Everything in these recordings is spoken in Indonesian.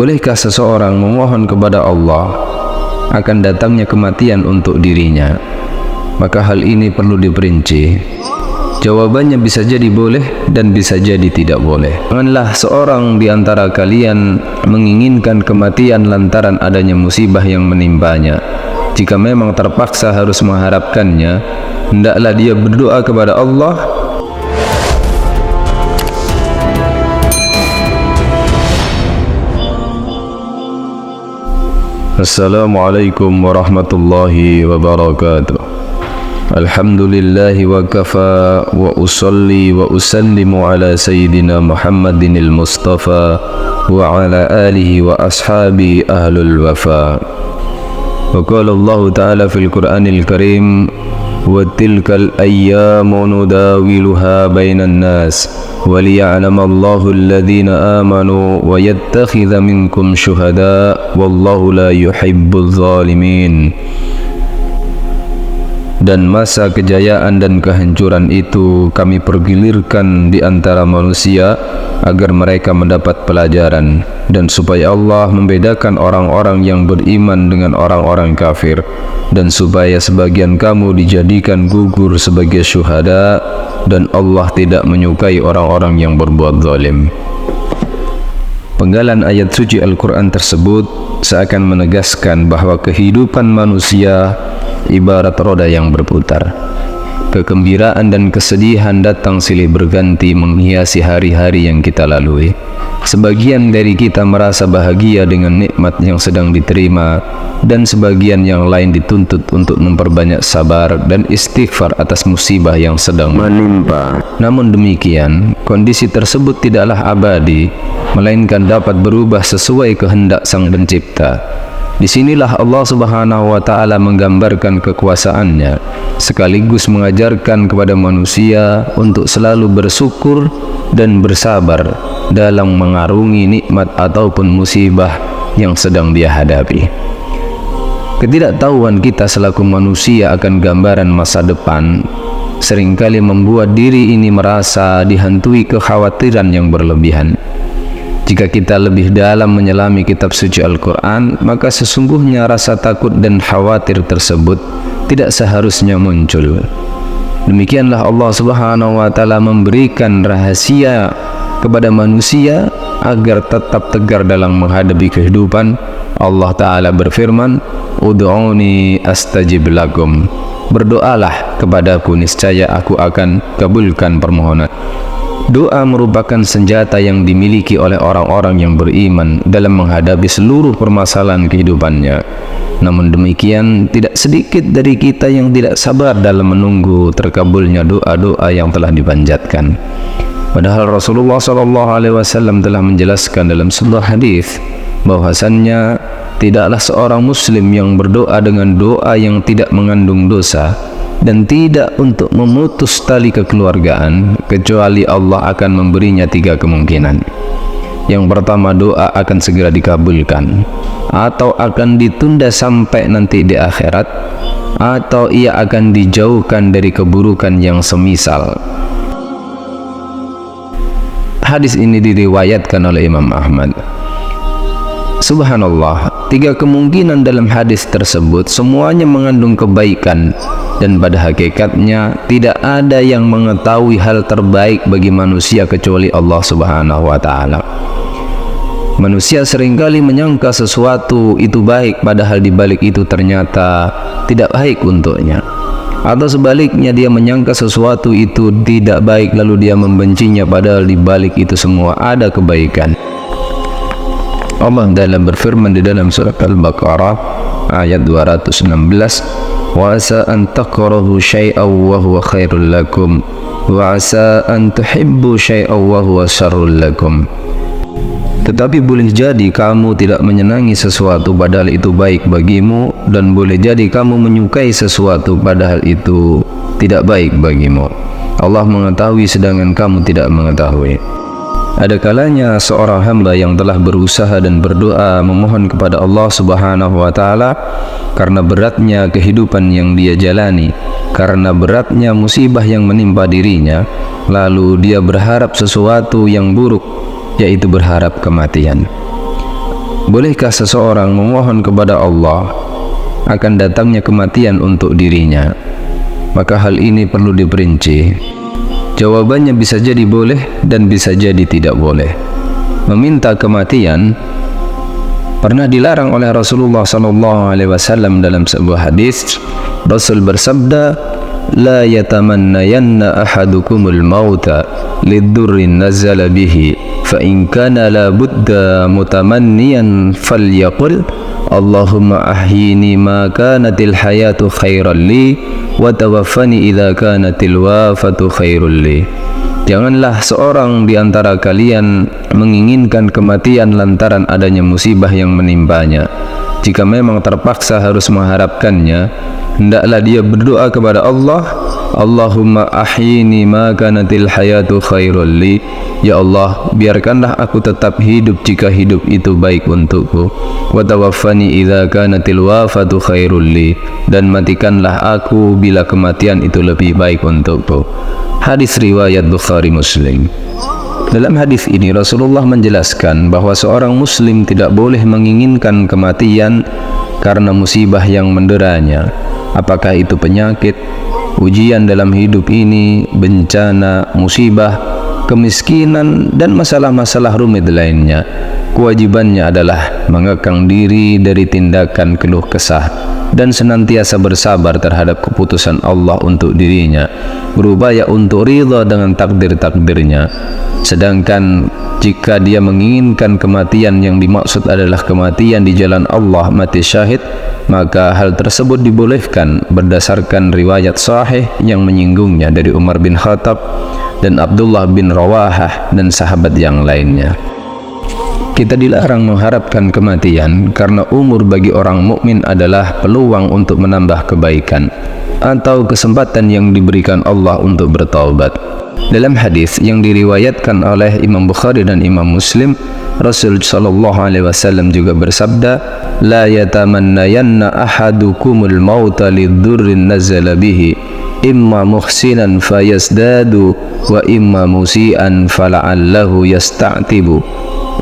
Bolehkah seseorang memohon kepada Allah akan datangnya kematian untuk dirinya? Maka hal ini perlu diperinci. Jawabannya bisa jadi boleh dan bisa jadi tidak boleh. Janganlah seorang di antara kalian menginginkan kematian lantaran adanya musibah yang menimpanya. Jika memang terpaksa harus mengharapkannya, hendaklah dia berdoa kepada Allah. Assalamualaikum warahmatullahi wabarakatuh. Alhamdulillahi wa kafa wa usalli wa usallimu ala sayyidina Muhammadinil Mustafa wa ala alihi wa ashabi ahlul wafa. Wa qala Allah ta'ala fil Qur'anil Karim, wa tilkal ayyamu nudawiluha bainan nas وَلِيَعْلَمَ اللَّهُ الَّذِينَ آمَنُوا وَيَتَّخِذَ مِنْكُمْ شُهَدَاءَ وَاللَّهُ لَا يُحِبُّ الظَّالِمِينَ. Dan masa kejayaan dan kehancuran itu kami pergilirkan di antara manusia agar mereka mendapat pelajaran, dan supaya Allah membedakan orang-orang yang beriman dengan orang-orang kafir, dan supaya sebagian kamu dijadikan gugur sebagai syuhada, dan Allah tidak menyukai orang-orang yang berbuat zalim. Penggalan ayat suci Al-Quran tersebut seakan menegaskan bahwa kehidupan manusia ibarat roda yang berputar. Kegembiraan dan kesedihan datang silih berganti menghiasi hari-hari yang kita lalui. Sebagian dari kita merasa bahagia dengan nikmat yang sedang diterima, dan sebagian yang lain dituntut untuk memperbanyak sabar dan istighfar atas musibah yang sedang menimpa. Namun demikian, kondisi tersebut tidaklah abadi, melainkan dapat berubah sesuai kehendak Sang Pencipta. Disinilah Allah Subhanahu wa Ta'ala menggambarkan kekuasaannya, sekaligus mengajarkan kepada manusia untuk selalu bersyukur dan bersabar dalam mengarungi nikmat ataupun musibah yang sedang dia hadapi. Ketidaktahuan kita selaku manusia akan gambaran masa depan seringkali membuat diri ini merasa dihantui kekhawatiran yang berlebihan. Jika kita lebih dalam menyelami kitab suci Al-Quran, maka sesungguhnya rasa takut dan khawatir tersebut tidak seharusnya muncul. Demikianlah Allah Subhanahu wa Ta'ala memberikan rahasia kepada manusia agar tetap tegar dalam menghadapi kehidupan. Allah Ta'ala berfirman, "Ud'uni astajib lakum." Berdoalah kepadaku, niscaya aku akan kabulkan permohonan. Doa merupakan senjata yang dimiliki oleh orang-orang yang beriman dalam menghadapi seluruh permasalahan kehidupannya. Namun demikian, tidak sedikit dari kita yang tidak sabar dalam menunggu terkabulnya doa-doa yang telah dipanjatkan. Padahal Rasulullah SAW telah menjelaskan dalam sebuah hadis bahwasannya tidaklah seorang muslim yang berdoa dengan doa yang tidak mengandung dosa dan tidak untuk memutus tali kekeluargaan, kecuali Allah akan memberinya 3 kemungkinan. Yang pertama, doa akan segera dikabulkan, atau akan ditunda sampai nanti di akhirat, atau ia akan dijauhkan dari keburukan yang semisal. Hadis ini diriwayatkan oleh Imam Ahmad. Subhanallah, 3 kemungkinan dalam hadis tersebut semuanya mengandung kebaikan, dan pada hakikatnya tidak ada yang mengetahui hal terbaik bagi manusia kecuali Allah Subhanahu wa Ta'ala. Manusia seringkali menyangka sesuatu itu baik, padahal di balik itu ternyata tidak baik untuknya. Atau sebaliknya, dia menyangka sesuatu itu tidak baik lalu dia membencinya, padahal di balik itu semua ada kebaikan. Allah dalam berfirman di dalam surat Al-Baqarah ayat 216, "Wa asa an takrahu syai'an wa huwa khairul lakum wa asa an tuhibbu syai'an wa huwa syarrul lakum." Tetapi boleh jadi kamu tidak menyenangi sesuatu padahal itu baik bagimu, dan boleh jadi kamu menyukai sesuatu padahal itu tidak baik bagimu. Allah mengetahui sedangkan kamu tidak mengetahui. Ada kalanya seorang hamba yang telah berusaha dan berdoa memohon kepada Allah Subhanahu wa Ta'ala karena beratnya kehidupan yang dia jalani, karena beratnya musibah yang menimpa dirinya, lalu dia berharap sesuatu yang buruk, yaitu berharap kematian. bolehkah seseorang memohon kepada Allah akan datangnya kematian untuk dirinya? Maka hal ini perlu diperinci. Jawabannya bisa jadi boleh dan bisa jadi tidak boleh. Meminta kematian pernah dilarang oleh Rasulullah SAW dalam sebuah hadis. Rasul bersabda, "La yatamannayanna ahadukumul mauta lidurrin nazala bihi, fa in kana la budda mutamanniyan falyaqul Allahumma ahyini ma kanatil hayatu khairan li wa tawaffani idza kanatil wafatu khairul li." Janganlah seorang di antara kalian menginginkan kematian lantaran adanya musibah yang menimpanya. Jika memang terpaksa harus mengharapkannya, hendaklah dia berdoa kepada Allah, Allahumma ahyini ma kanatil hayatu khairul li. Ya Allah, biarkanlah aku tetap hidup jika hidup itu baik untukku. Wa tawaffani idza kanatil wafatu khairul li. Dan matikanlah aku bila kematian itu lebih baik untukku. Hadis riwayat Bukhari Muslim. Dalam hadis ini Rasulullah menjelaskan bahwa seorang muslim tidak boleh menginginkan kematian karena musibah yang menderanya, apakah itu penyakit, ujian dalam hidup ini, bencana, musibah, kemiskinan, dan masalah-masalah rumit lainnya. Kewajibannya adalah mengekang diri dari tindakan keluh kesah dan senantiasa bersabar terhadap keputusan Allah untuk dirinya, berupaya untuk ridha dengan takdir-takdirnya. Sedangkan jika dia menginginkan kematian yang dimaksud adalah kematian di jalan Allah, mati syahid, maka hal tersebut dibolehkan berdasarkan riwayat sahih yang menyinggungnya dari Umar bin Khattab dan Abdullah bin Rawahah dan sahabat yang lainnya. Kita dilarang mengharapkan kematian karena umur bagi orang mukmin adalah peluang untuk menambah kebaikan atau kesempatan yang diberikan Allah untuk bertaubat. Dalam hadis yang diriwayatkan oleh Imam Bukhari dan Imam Muslim, Rasul SAW juga bersabda, "La yatamannayanna ahadukumul mauta lidurrin nazala bihi, imma muhsinan fayazdadu wa imma musian fala'allahu yasta'tibu,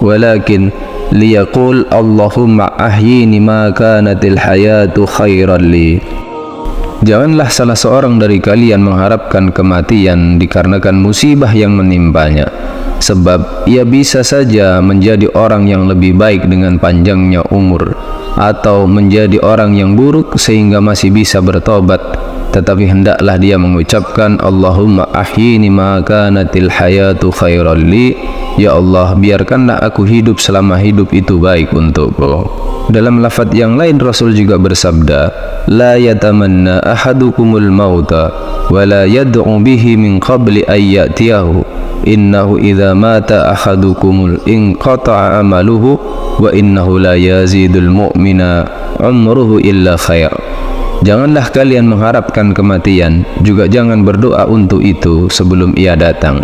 walakin liyaqul Allahumma ahyini ma kanatil hayatu khairan li." Janganlah salah seorang dari kalian mengharapkan kematian dikarenakan musibah yang menimpanya, sebab ia bisa saja menjadi orang yang lebih baik dengan panjangnya umur, atau menjadi orang yang buruk sehingga masih bisa bertobat. Tetapi hendaklah dia mengucapkan, Allahumma ahyini ma kanatil hayatu khairan li. Ya Allah, biarkanlah aku hidup selama hidup itu baik untukku. Dalam lafaz yang lain Rasul juga bersabda, la yatamanna ahadukumul mauta wa la yad'u bihi min qabli ay ya'tiyahu, innahu idza mata ahadukumul inqata'a amaluhu wa innahu la yazidul mu'mina umruhu illa khair. Janganlah kalian mengharapkan kematian, juga jangan berdoa untuk itu sebelum ia datang.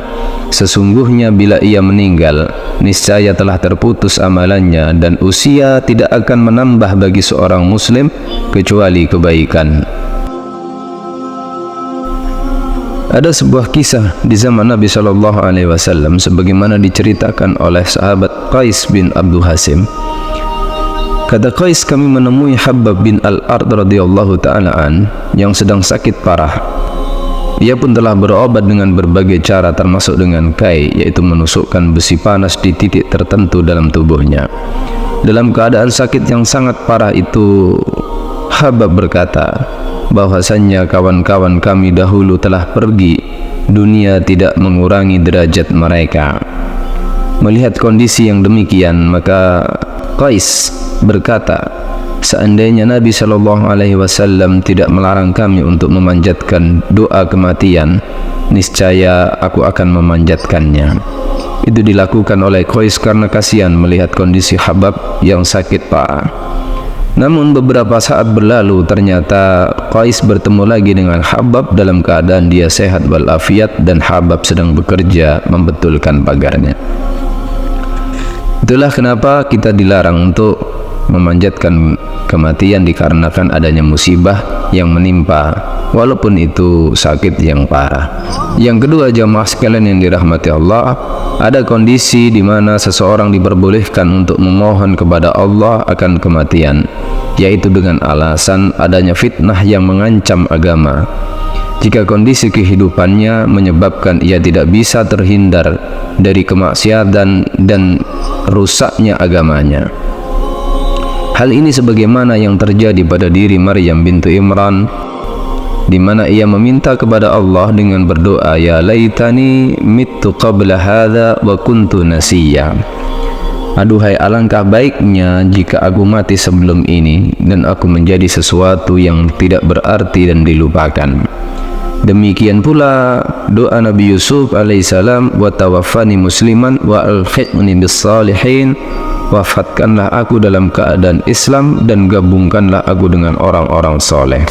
Sesungguhnya bila ia meninggal, niscaya telah terputus amalannya dan usia tidak akan menambah bagi seorang muslim kecuali kebaikan. Ada sebuah kisah di zaman Nabi SAW sebagaimana diceritakan oleh sahabat Qais bin Abdul Hasim. Kata Qais, kami menemui Habbab bin Al-Ard radhiyallahu ta'alaan yang sedang sakit parah. Ia pun telah berobat dengan berbagai cara termasuk dengan kai, yaitu menusukkan besi panas di titik tertentu dalam tubuhnya. Dalam keadaan sakit yang sangat parah itu, Habbab berkata bahwasannya kawan-kawan kami dahulu telah pergi, dunia tidak mengurangi derajat mereka. Melihat kondisi yang demikian, maka Qais berkata, seandainya Nabi SAW tidak melarang kami untuk memanjatkan doa kematian, niscaya aku akan memanjatkannya. Itu dilakukan oleh Qais karena kasihan melihat kondisi Habbab yang sakit parah. Namun beberapa saat berlalu, ternyata Qais bertemu lagi dengan Habbab dalam keadaan dia sehat walafiat dan Habbab sedang bekerja membetulkan pagarnya. Itulah kenapa kita dilarang untuk memanjatkan kematian dikarenakan adanya musibah yang menimpa, walaupun itu sakit yang parah. Yang kedua, jamaah sekalian yang dirahmati Allah, ada kondisi di mana seseorang diperbolehkan untuk memohon kepada Allah akan kematian, yaitu dengan alasan adanya fitnah yang mengancam agama. Jika kondisi kehidupannya menyebabkan ia tidak bisa terhindar dari kemaksiatan dan rusaknya agamanya. Hal ini sebagaimana yang terjadi pada diri Maryam bintu Imran, di mana ia meminta kepada Allah dengan berdoa, ya laitani mittu qabla hadza wa kuntu nasiya. Aduhai, alangkah baiknya jika aku mati sebelum ini dan aku menjadi sesuatu yang tidak berarti dan dilupakan. Demikian pula doa Nabi Yusuf alaihissalam, wa tawaffani musliman wa alhiqni bis salihin. Wafatkanlah aku dalam keadaan Islam dan gabungkanlah aku dengan orang-orang soleh.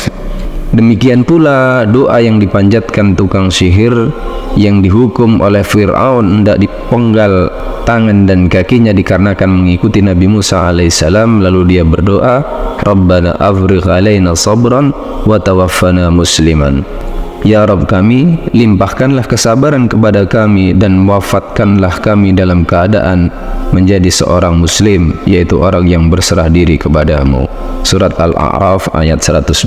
Demikian pula doa yang dipanjatkan tukang sihir yang dihukum oleh Fir'aun hendak dipenggal tangan dan kakinya dikarenakan mengikuti Nabi Musa alaihissalam. Lalu dia berdoa, Rabbana afrigh alaina sabran wa tawaffana musliman. Ya Rabb kami, limpahkanlah kesabaran kepada kami dan wafatkanlah kami dalam keadaan menjadi seorang muslim, yaitu orang yang berserah diri kepadamu. Surat Al-A'raf ayat 126.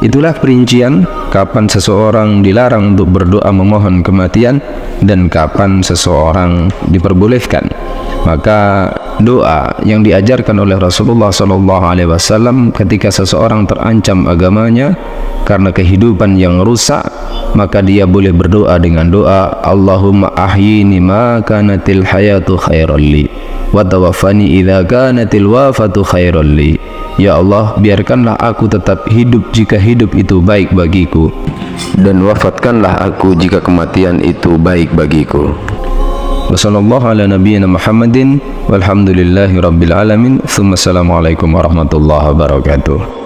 Itulah perincian kapan seseorang dilarang untuk berdoa memohon kematian dan kapan seseorang diperbolehkan. Maka doa yang diajarkan oleh Rasulullah SAW ketika seseorang terancam agamanya karena kehidupan yang rusak, maka dia boleh berdoa dengan doa, Allahumma ahyini ma kanatil hayatu khairan li wa tawaffani idza kanatil wafatu khairan li. Ya Allah, biarkanlah aku tetap hidup jika hidup itu baik bagiku, dan wafatkanlah aku jika kematian itu baik bagiku. Wassallallahu ala nabiyyina Muhammadin walhamdulillahi rabbil alamin. Assalamualaikum warahmatullahi wabarakatuh.